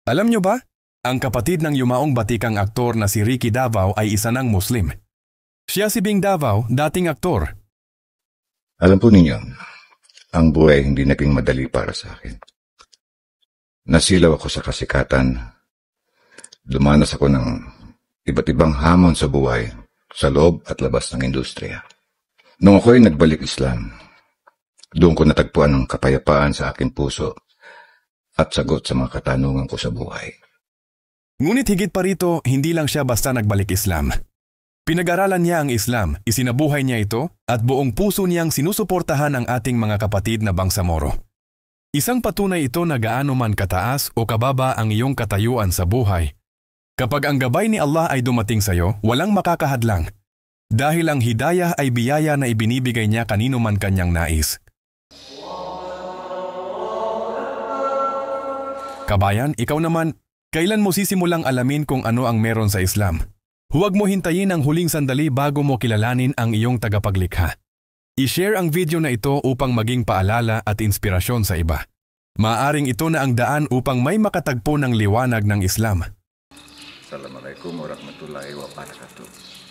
Alam nyo ba? Ang kapatid ng yumaong batikang aktor na si Ricky Davao ay isa ng Muslim. Siya si Bing Davao, dating aktor. Alam po ninyo, ang buhay hindi naging madali para sa akin. Nasilaw ako sa kasikatan. Dumanas ako ng iba't ibang hamon sa buhay, sa loob at labas ng industriya. Nung ako'y nagbalik Islam, doon ko natagpuan ang kapayapaan sa aking puso at sagot sa mga katanungan ko sa buhay. Ngunit higit pa rito, hindi lang siya basta nagbalik Islam. Pinag-aralan niya ang Islam, isinabuhay niya ito, at buong puso niyang sinusuportahan ang ating mga kapatid na Bangsamoro. Isang patunay ito na gaano man kataas o kababa ang iyong katayuan sa buhay. Kapag ang gabay ni Allah ay dumating sa iyo, walang makakahadlang. Dahil ang hidayah ay biyaya na ibinibigay niya kanino man kanyang nais. Kabayan, ikaw naman, kailan mo sisimulang alamin kung ano ang meron sa Islam? Huwag mo hintayin ang huling sandali bago mo kilalanin ang iyong tagapaglikha. I-share ang video na ito upang maging paalala at inspirasyon sa iba. Maaring ito na ang daan upang may makatagpo ng liwanag ng Islam. Assalamualaikum warahmatullahi wabarakatuh.